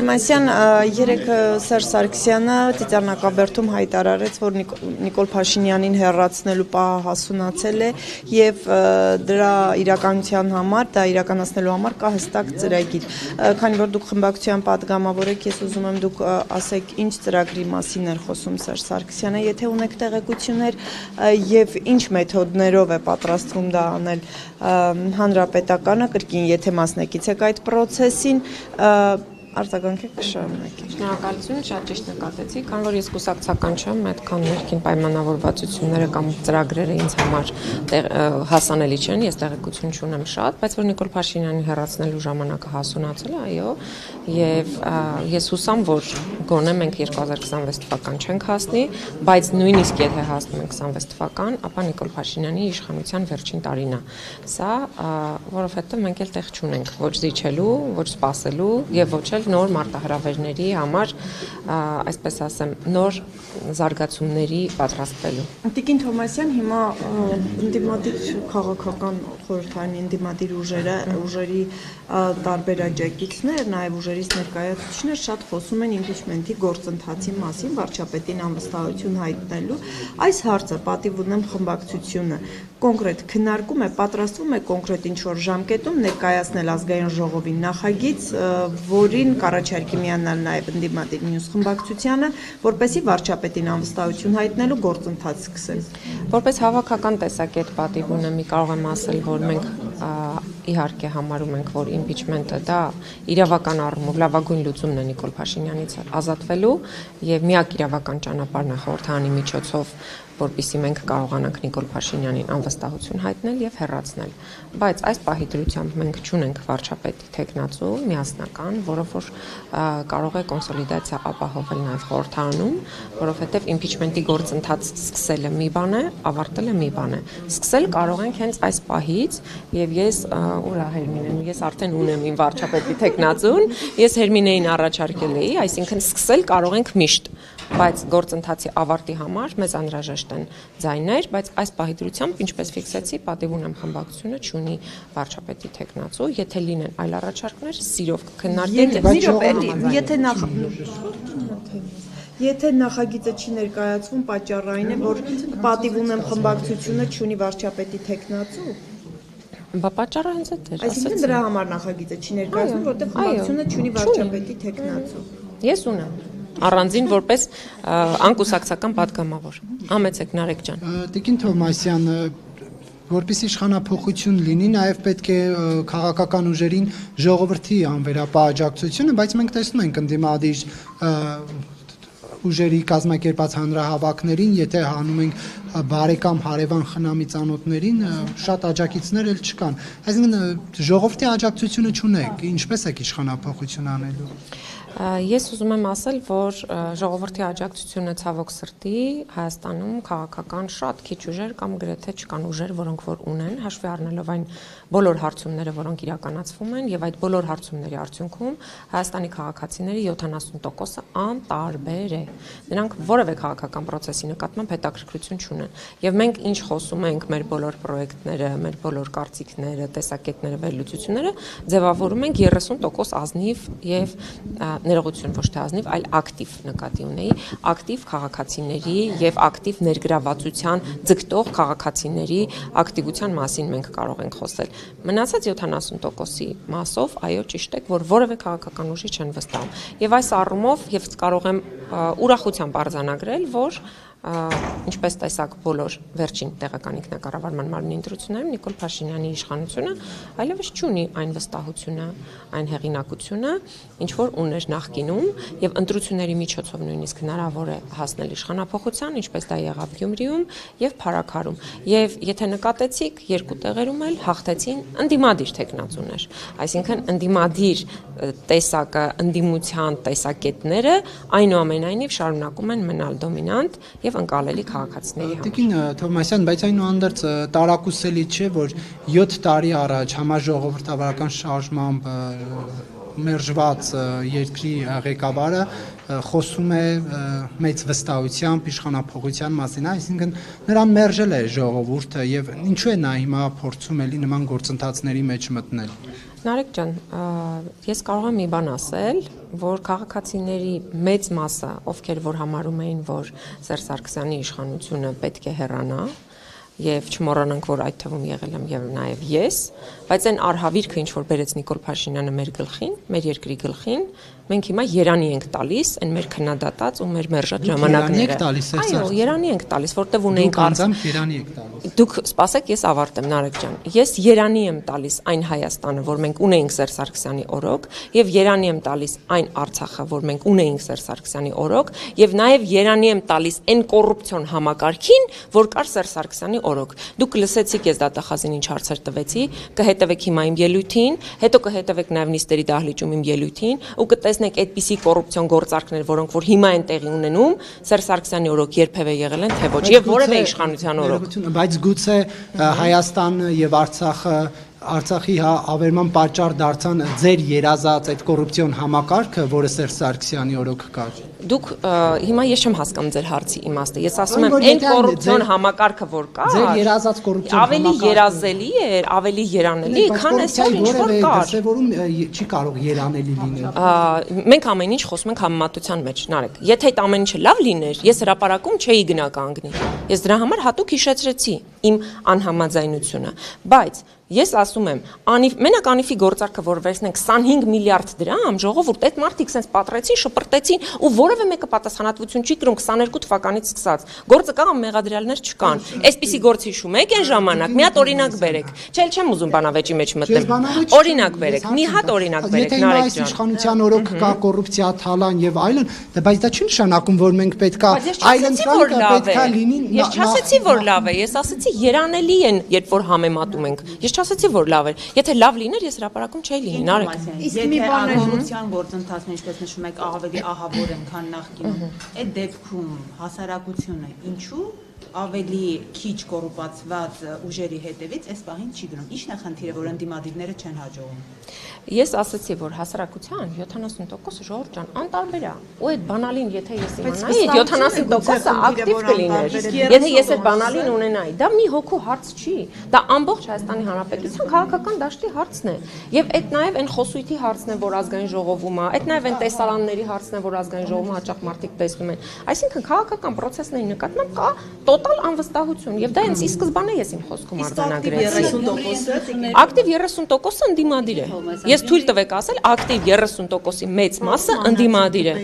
Թովմասյան երեք Սերժ Սարգսյանը Տիտառնակաբերդում հայտարարեց, որ Նիկոլ Փաշինյանին հեռացնելու պահը հասունացել է եւ դրա իրականության համար, դա իրականացնելու համար կա հստակ ծրագիր։ Քանի որ դուք խմբակցության падգամավոր եք, ես ուզում եմ դուք ասեք, ինչ ծրագրի մասին էր խոսում Սերժ Սարգսյանը, եթե ունեք տեղեկություններ եւ ինչ մեթոդներով է պատրաստվում դա անել հանրապետականը, կրկին եթե մասնակից եք այդ process-ին, արձագանքեք կշարունակեք։ Շնորհակալություն, շատ ճիշտ նկատեցիք, քանի որ ես կուսակցական չեմ, այդքան ներքին պայմանավորվածությունները կամ ծրագրերը ինձ համար հասանելի չեն, ես տեղեկություն չունեմ շատ, բայց որ Նիկոլ Փաշինյանին հեռացնելու ժամանակը հասունացել է, այո, եւ ես հուսամ, որ գոնե մենք 2026 թվական չենք հասնի, բայց նույնիսկ եթե հասնում ենք 26 թվական, ապա Նիկոլ Փաշինյանի իշխանության վերջին տարին է։ Սա, որովհետեւ մենք էլ տեղ չունենք ոչ զիջելու, ոչ սպասելու եւ ոչ նոր մարտահրավերների համար, այսպես ասեմ, նոր զարգացումների պատրաստվելու։ Տիկին Թովմասյան, հիմա ընդդիմադիր քաղաքական խորհրդարանի ընդդիմադիր ուժերի տարբեր աջակիցներ, նաև ուժերից ներկայացուցիչներ շատ խոսում են իմպիչմենթի գործընթացի մասին, վարչապետին անվստահություն հայտնելու։ Այս հարցը պատիվ ունեմ խմբակցությունը կոնկրետ քննարկում է, պատրաստվում է կոնկրետ ինչ-որ ժամկետում ներկայացնել ազգային ժողովին նախագիծ, որին կառաջարկի միանալ նաև ընդդիմադիր մյուս խմբակցությանը, որպեսզի վարչապետին անվստահություն հայտնելու գործընթաց սկսել։ Որպես հավաքական տեսակետ պատիվ ունեմ, կարող եմ ասել, որ մենք իհարկե համարում ենք, որ իմպիչմենտը դա իրավական առումով լավագույն լուծումն է Նիկոլ Փաշինյանից ազատվելու եւ միակ իրավական ճանապարհն է խորհրդարանի միջոցով, որպեսզի մենք կարողանանք Նիկոլ Փաշինյանին անվստահություն հայտնել եւ հեռացնել։ Բայց այս պահի դրությամբ մենք չունենք վարչապետի տեխնացու միասնական, որը որ կարող է կոնսոլիդացիա ապահովել նաեւ խորհրդարանում, որովհետեւ իմպիչմենտի գործընթաց սկսելը մի բան է, ավարտելը մի բան է։ Սկսել կարող ենք հենց այս պահից եւ ես ուրա Հերմինեն, ես արդեն ունեմ իմ վարչապետի տեխնացուն, ես Հերմինեին առաջարկել էի, այսինքն սկսել կարող ենք միշտ, բայց գործընթացի ավարտի համար մեզ անհրաժեշտ են ձայներ, բայց այս պահի դրությամբ, ինչպես ֆիքսեցի, պատիվ ունեմ խմբակցությունը չունի վարչապետի տեխնացու, եթե լինեն այլ առաջարկներ, սիրով կքննարկենք, Եթե նախագիծը չի ներկայացվում, պատճառը այն է, որ պատիվ ունեմ խմբակցությունը չունի վարչապետի տեխնացու։ Բա պատճառը հենց այդ է։ Այսինքն դրա համար նախագիծը չի ներկայացվում, որտեղ խմբակցությունը չունի վարչապետի տեխնացու։ Ես ունեմ առանձին որպես անկուսակցական падգամավոր։ Համեցեք Նարեկ ջան։ Տիկին Թովմասյան, որպեսզի իշխանափոխություն լինի, նաև պետք է քաղաքական ուժերին ժողովրդի անվերապահ աջակցությունը, բայց մենք տեսնում ենք ընդդիմադիր ուժերի կազմակերպած հանրահավաքներին, եթե հանում ենք բարեկամ հարևան խնամի ծանոթներին, շատ աջակիցներ էլ չկան։ Այսինքն ժողովրդի աջակցությունը չունեք, ինչպես եք իշխանափոխություն անելու։ Ես ուզում եմ ասել, որ ժողովրդի աջակցությունը ցավոք սրտի Հայաստանում քաղաքական շատ քիչ ուժեր կամ գրեթե չկան ուժեր, որոնք որ ունեն, հաշվի առնելով այն բոլոր հարցումները, որոնք իրականացվում են, եւ այդ բոլոր հարցումների արդյունքում Հայաստանի քաղաքացիների 70%-ը անտարբեր է։ Նրանք որևէ քաղաքական process-ի նկատմամբ հետաքրքրություն չունեն։ Եվ մենք ինչ խոսում ենք մեր բոլոր պրոյեկտները, մեր բոլոր կարծիքները, տեսակետները, վերլուծությունները ձևավորում ենք 30% ազնիվ եւ ներողություն ոչ թե ազնիվ, այլ ակտիվ նկատի ունեի, ակտիվ քաղաքացիների եւ ակտիվ ներգրավվածության ձգտող քաղաքացիների ակտիվության մասին մենք կարող ենք խոսել։ Մնացած 70%-ի մասով, այո, ճիշտ եք, որ որևէ քաղաքական ուժի չեն վստահում։ Եվ այս առումով եւ կարող եմ ուրախությամբ արձանագրել, որ ինչպես տեսակ բոլոր վերջին տեղական ինքնակառավարման մարմնի ընտրություններում Նիկոլ Փաշինյանի իշխանությունը այլևս չունի այն վստահությունը, այն հեղինակությունը, ինչ որ ուներ նախկինում եւ ընտրությունների միջոցով նույնիսկ հնարավոր է հասնել իշխանափոխության, ինչպես դա եղավ Գյումրիում եւ Փարաքարում։ Եվ եթե նկատեցիք, երկու տեղերում էլ հաղթեցին ընդդիմադիր տեխնացուներ, այսինքն ընդդիմադիր տեսակը, ընդդիմության տեսակետները այնուամենայնիվ շարունակում են մնալ դոմինանտ եւ ընկալելի քաղաքացիների համար։ Տիկին Թովմասյան, բայց այնուհանդերձ տարակուսելի չէ, որ 7 տարի առաջ համաժողովրդավարական շարժմամբ մերժված երկրի ղեկավարը խոսում է մեծ վստահությամբ իշխանափոխության մասին, այսինքն նրան մերժել է ժողովուրդը եւ ինչու է նա հիմա փորձում էլի նման գործընթացների մեջ մտնել։ Նարեկ ջան, ես կարող եմ մի բան ասել, որ քաղաքացիների մեծ մասը, ովքեր որ համարում էին, որ Սերժ Սարգսյանի իշխանությունը պետք է հեռանա, եւ չմոռանանք, որ այդ թվում եղել եմ եւ նաեւ ես, բայց այն արհավիրքը, ինչ որ բերեց Նիկոլ Փաշինյանը մեր գլխին, մեր երկրի գլխին, մենք հիմա երանի ենք տալիս, այն մեր քննադատած ու մեր մերժած ժամանակները։ Այո, երանի ենք տալիս, որտեվ ունենք երանի եք տալիս։ Դուք սպասեք, ես ավարտեմ, Նարեկ ջան։ Ես երանի եմ տալիս այն Հայաստանը, որ մենք ունեինք Սերժ Սարգսյանի օրոք, եւ երանի եմ տալիս այն Արցախը, որ մենք ունեինք Սերժ Սարգսյանի օրոք, եւ նաեւ երանի եմ տալիս այն կոռուպցիոն համակարգին, որ կար Սերժ Սարգսյանի օրոք։ Դուք լսեցիք ես դատախազին ինչ հարցեր տվեցի, կհետևեք հիմա իմ ելույթին, հետո կհետևեք նաեւ նիստերի դահլիճում իմ ելույթին ու կտեսնեք այդպիսի կոռուպցիոն գործարքներ, որոնք որ հիմա են տեղի ունենում, Սերժ Սարգսյանի օրոք երբևէ եղել են, թե ոչ, եւ որևէ իշխանության օրոք։ Բայց գուցե Հայաստանը եւ Արցախի ավերման պատճառ դարձան ձեր երազած այդ կոռուպցիոն համակարգը, որը Սերժ Սարգսյանի օրոք կար։ Դուք հիմա ես չեմ հասկանում ձեր հարցի իմաստը։ Ես ասում եմ, այն կոռուպցիոն համակարգը, որ կա, ձեր երազած կոռուպցիոն ավելի երազելի էր, ավելի երանելի, քան այսօր ինչ որ կար։ Դրսևորում չի կարող երանելի լինել։ Մենք ամեն ինչ խոսում ենք համեմատության մեջ, Նարեկ։ Եթե այդ ամեն ինչը լավ լիներ, ես հրապարակում չէի գնա կանգնի։ Ես դրա համար հատուկ հիշեցրեցի իմ անհամաձայնությունը, բայց ես ասում եմ, մենակ անիվի գործարքը, որ վերցնենք 25 միլիարդ դրամ, ժողովուրդ, այդ մարդիկ sense պատրեցին, շպրտեցին ու որևէ մեկը պատասխանատվություն չի կրում 22 թվականից սկսած։ Գործը կա, մեղադրյալներ չկան։ Այսպիսի գործ հիշում եք այն ժամանակ, մի հատ օրինակ բերեք։ Չէ, չեմ ուզում բանավեճի մեջ մտնեմ։ Օրինակ բերեք, մի հատ օրինակ բերեք, Նարեկ ջան։ Իշխանության օրոք կա կոռուպցիա, թալան եւ այլն, բայց դա չի նշանակում, որ մենք պետքա այլն պետքա լինին։ Ես չասեցի, որ լավ է, ես ասեցի երանելի են, երբ որ համեմատում ենք։ Ես չասեցի, որ լավ էր։ Եթե լավ լիներ, ես հրապարակում չէի լինի, Նարեկ։ Իսկ մի բան է, կոռուպցիան գործընթացն ինչպես նշում եք, ավելի ահավոր են, քան նախկինում։ Այդ դեպքում հասարակությունը ինչու ավելի քիչ կոռուպացված ուժերի հետևից այս պահին չի գնում։ Ի՞նչն է խնդիրը, որ ընդդիմադիրները չեն հաջողում։ Ես ասացի, որ հասարակության 70%-ը ժողովուրդ ջան անտարբեր է։ Ու այդ բանալին, եթե ես իմանայի, 70%-ը ակտիվ կլիներ։ Եթե ես այդ բանալին ունենայի, դա մի հոգու հարց չի։ Դա ամբողջ Հայաստանի Հանրապետության քաղաքական դաշտի հարցն է։ Եվ այդ նաև այն խոսույթի հարցն է, որ ազգային ժողովում է, այդ նաև այն տեսարանների հարցն է, որ ազգային ժողովում հաճախ մարդիկ տեսնում են։ Այսինքն քաղաքական process-ների նկատմամբ կա տոտալ անվստահություն, եւ դա հենց ի սկզբանե ես իմ խոսքում արձանագրեցի։ Ակտիվ 30%-ը ընդդիմադիր է։ Ես թույլ տվեք ասել, ակտիվ 30%-ի մեծ մասը ընդդիմադիր է։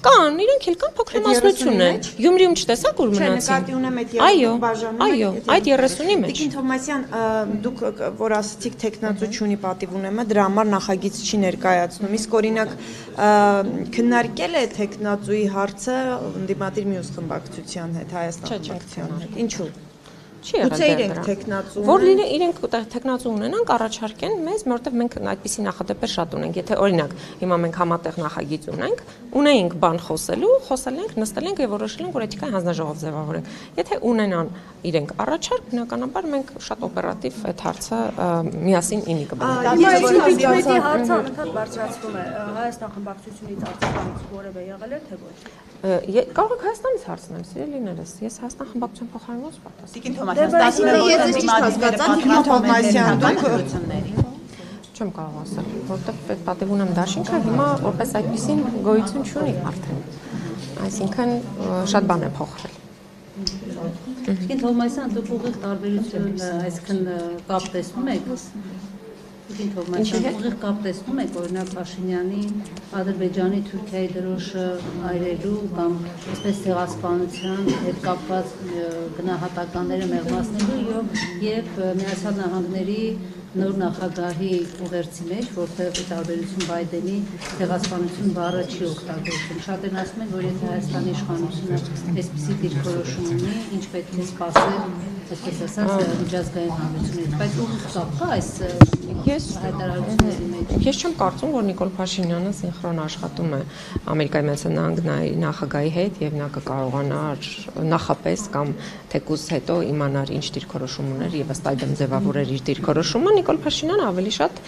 Կան, իրենք էլ կան փոքրամասնություն են։ Գյումրիում չտեսաք որ մնացին։ Այո, այդ 30-ի մեջ։ Տիկին Թովմասյան, դուք որ ասացիք տեխնացու չունի պատիվ ունեմը, դրա համար նախագիծ չի ներկայացնում։ Իսկ օրինակ քննարկել է տեխնացուի հարցը ընդդիմադիր մյուս խմբակցության հետ, Հայաստան խմբակցության հետ։ Ինչու՞։ Չի եղել դեռ։ Որ իրենք տեխնացու ունենան, առաջարկեն մեզ, որովհետև մենք այդպիսի նախադեպեր շատ ունենք։ Եթե օրինակ հիմա մենք համատեղ նախագիծ ունեինք բան խոսել ենք, նստել ենք եւ որոշել ենք, որ էթիկայի հանձնաժողով ձևավորենք։ Եթե ունենան իրենք առաջարկ, բնականաբար մենք շատ օպերատիվ այդ հարցը միասին ինի կբերենք։ Հարցը անընդհատ բարձրացվում է Հայաստան խմբակցությունից Արցախից որևէ եղել է թե ոչ։ Կարող եք Հայաստանից հարցնել, սիրելիներս, ես Հայաստան խմբակցության փոխարինող պատասխանատու։ Չեմ կարող ասել, որովհետև այդ պատիվ ունեմ դաշինքը հիմա որպես այդպեսին գոյություն չունի արդեն։ Այսինքն շատ բան է փոխվել։ Տիկին Թովմասյան, դուք ուղիղ տարբերություն, այսինքն կապ տեսնում եք։ Տիկին Թովմասյան, ուղիղ կապ տեսնում եք, օրինակ Փաշինյանի Ադրբեջանի Թուրքիայի դրոշը այրելու կամ այսպես ցեղասպանության հետ կապված գնահատականները մեղմացնելու եւ Միացյալ Նահանգների նոր նախագահի ուղերձի մեջ, որտեղ ի տարբերություն Բայդենի ցեղասպանություն բառը չի օգտագործվում։ Շատերն ասում են, որ եթե Հայաստանի իշխանությունը այսպիսի դիրքորոշում ունի, ինչ պետք է սպասել, այսպես ասած, միջազգային հանրությունից, բայց ուղիղ կապ կա այս հայտարարությունների մեջ։ Ես չեմ կարծում, որ Նիկոլ Փաշինյանը սինխրոն աշխատում է Ամերիկայի Միացյալ Նահանգների նախագահի հետ եւ նա կկարողանար նախապես կամ թեկուզ հետո իմանար ինչ դիրքորոշում ուներ եւ ըստ այդմ ձևավորեր իր դիրքորոշումը։ Նիկոլ Փաշինյանը ավելի շատ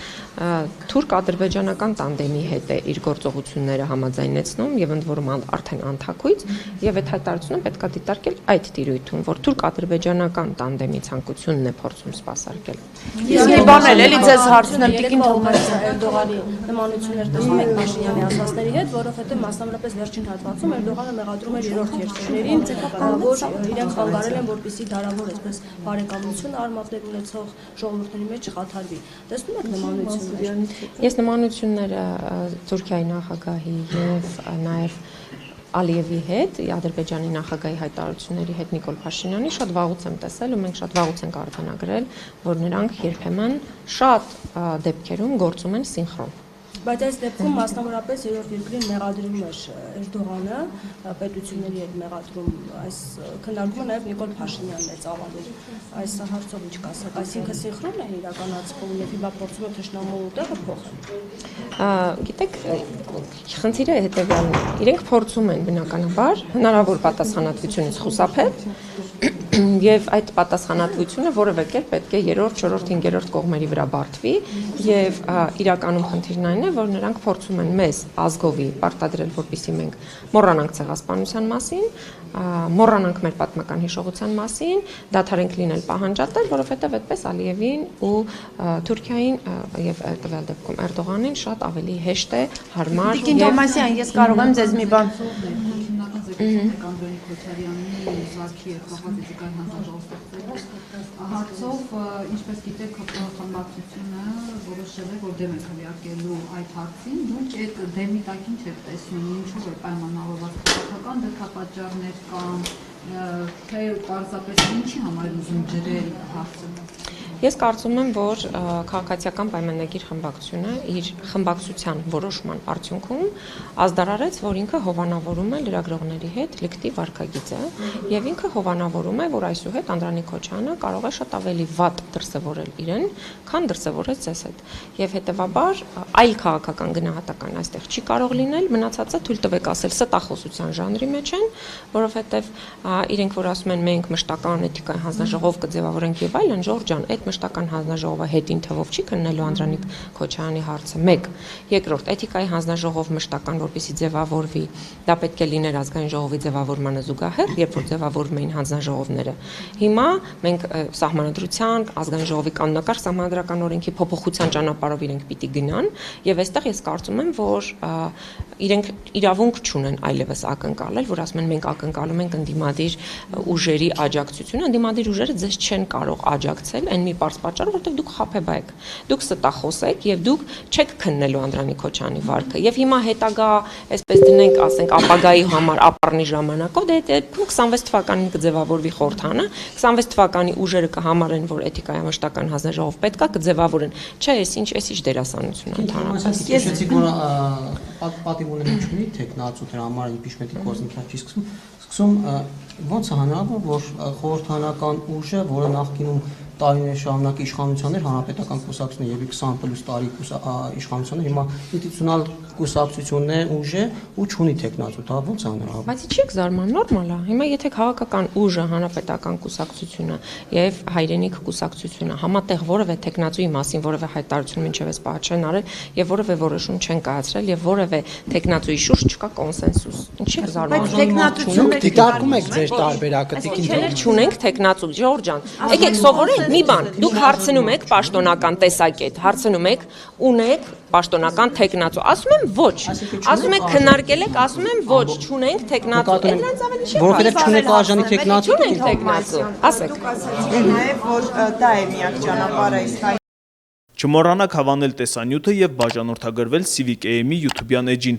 թուրք-ադրբեջանական տանդեմի հետ է իր գործողությունները համաձայնեցնում եւ ընդ որում արդեն անթակույց եւ այդ հայտարարությունը պետք է դիտարկել այդ տիրույթում, որ թուրք-ադրբեջանական տանդեմի ցանկությունն է փորձում սպասարկել։ Իսկ մի բան էլ էլի ձեզ ձեզ հարցնել Տիկին Թովմասյան Էրդողանի նմանություններ տեսնում եք Փաշինյանի ասածների հետ, որովհետև մասնավորապես վերջին հատվածում Էրդողանը մեղադրում էր երրորդ երկրներին, որ իրենք խանգարել են, որպեսզի դարավոր այսպես բարեկամություն արմատներ ունեցող ժողովուրդների մեջ չխաթարվի։ Տեսնում եք նմանություններ։ Ես նմանությունները Թուրքիայի նախագահի եւ նաեւ Ալիևի հետ, Ադրբեջանի նախագահի հայտարարությունների հետ Նիկոլ Փաշինյանի շատ վաղուց եմ տեսել ու մենք շատ վաղուց ենք արձանագրել, որ նրանք երբեմն շատ դեպքերում գործում են սինխրոն։ Բայց այս դեպքում մասնավորապես երրորդ երկրին մեղադրում էր Էրդողանը, պետությունների հետ մեղադրում, այս քննարկումը նաև Նիկոլ Փաշինյանն է ծավալել։ Այս հարցով ինչ կասեք, այսինքն սինխրոն է իրականացվում եւ հիմա փորձում է թշնամու տեղը փոխել։ Գիտեք, խնդիրը հետեւյալն է։ Իրենք փորձում են բնականաբար հնարավոր պատասխանատվությունից խուսափել եւ այդ պատասխանատվությունը որևէ կերպ պետք է երրորդ, չորրորդ, հինգերորդ կողմերի վրա բարդվի եւ իրականում խնդիրն այն է, որ նրանք փորձում են մեզ ազգովի պարտադրել, որպեսզի մենք մոռանանք ցեղասպանության մասին, մոռանանք մեր պատմական հիշողության մասին, դադարենք լինել պահանջատեր, որովհետեւ այդպես Ալիևին ու Թուրքիային եւ տվյալ դեպքում Էրդողանին շատ ավելի հեշտ է, հարմար Տիկին Թովմասյան, ես կարող եմ ձեզ մի բան Անդրեյ Քոչարյանի զարքի եւ կապվածիկային հանձնաժողով հարցով, ինչպես գիտեք, խմբակցությունը որոշել է, որ դեմ է քվեարկելու այդ հարցին, դուք այդ դեմի տակին չեք տեսնում, ինչու է պայմանավորված քաղաքական դրդապատճառներ կան, թե պարզապես ինչի համար ուզում ջրել հարցը։ Ես կարծում եմ, որ քաղաքացիական պայմանագիր խմբակցությունը իր խմբակցության որոշման արդյունքում ազդարարեց, որ ինքը հովանավորում է լրագրողների հետ լիկտի վարքագիծը եւ ինքը հովանավորում է, որ այսուհետ Անդրանիկ Քոչյանը կարող է շատ ավելի վատ դրսևորել իրեն, քան դրսևորեց ձեզ հետ։ Եվ հետեւաբար այլ քաղաքական գնահատական այստեղ չի կարող լինել, մնացածը թույլ տվեք ասել ստախոսության ժանրի մեջ են, որովհետեւ իրենք որ ասում են մենք մշտական էթիկայի հանձնաժողով կձևավորենք եւ այլն, Ժորժ ջան, այդ մշտական հանձնաժողովը հետին թվով չի քննելու Անդրանիկ Քոչարյանի հարցը 1. Երկրորդ, էթիկայի հանձնաժողով մշտական որպեսզի ձևավորվի, դա պետք է լիներ ազգային ժողովի ձևավորմանը զուգահեռ, երբ որ ձևավորվում էին հանձնաժողովները։ Հիմա մենք սահմանադրության, ազգային ժողովի կանոնակարգ սահմանադրական օրենքի փոփոխության ճանապարհով իրենք պիտի գնան, եւ այստեղ ես կարծում եմ, որ իրենք իրավունք չունեն այլևս ակնկալել, որ ասում են մենք ակնկալում ենք ընդդիմադիր ուժերի աջակցությունը, ընդդիմադիր ուժերը ձեզ չեն կարող աջակցել այն մի պարզ պատճառով, որտեղ դուք խաբեբա եք, դուք ստախոս եք եւ դուք չեք քննելու Անդրանիկ Քոչարյանի վարքը։ Եվ հիմա հետագա, այսպես դնենք, ասենք, ապագայի համար ապառնի ժամանակով, դե 26 թվականին կձևավորվի խորհրդանը, 26 թվականի ուժերը կհամարեն, որ էթիկայի մշտական հանձնաժողով պետքա կձևավորեն։ Չէ, այս ինչ դերասանություն ընդհանրապես։ Ես որ պատիվ ունեն չունի տեխնացու դրա համար impeachment-ի գործընթաց չի սկսում, ոնց է հնարավոր, որ խորհրդանական ուժը, որը նախկինում տարիներ շարունակ իշխանություններ, հանրապետական կուսակցություններ եւ 20+ տարի իշխանություններ, հիմա ինստիտուցիոնալ կուսակցություններ ուժ է ու չունի տեխնացու, դա ոնց է հնարավոր։ Բայց չեք զարման, նորմալ է։ Հիմա եթե քաղաքական ուժը, հանրապետական կուսակցությունը եւ հայրենիք կուսակցությունը համատեղ որևէ տեխնացուի մասին որևէ հայտարարություն մինչեւ այս պահ չեն արել եւ որևէ որոշում չեն կայացրել եւ որևէ տեխնացուի շուրջ չկա կոնսենսուս։ Ինչի՞ զարմանում։ Բայց տեխնացությունը դիտարկում եք ձեր տարբերակը Տիկին Չէ, չունենք տեխնացու, Ժորժ ջան։ Եկեք սովորենք մի բան։ Դուք հարցնում եք պաշտոնական տեսակետ, հարցնում եք ունեք պաշտոնական տեխնացու։ Ասում եմ ոչ։ Ասում եք քննարկել եք, ասում եմ ոչ, չունենք տեխնացու։ Դրանց ավելի չի։ Որովհետեւ չունեք արժանի տեխնացու։ Չունենք տեխնացու։ Ասեք։ նաև որ դա է միակ ճանապարհը իսկ Չմոռանաք հավանել տեսանյութը եւ բաժանորդագրվել Civic AM-ի YouTube-յան էջին։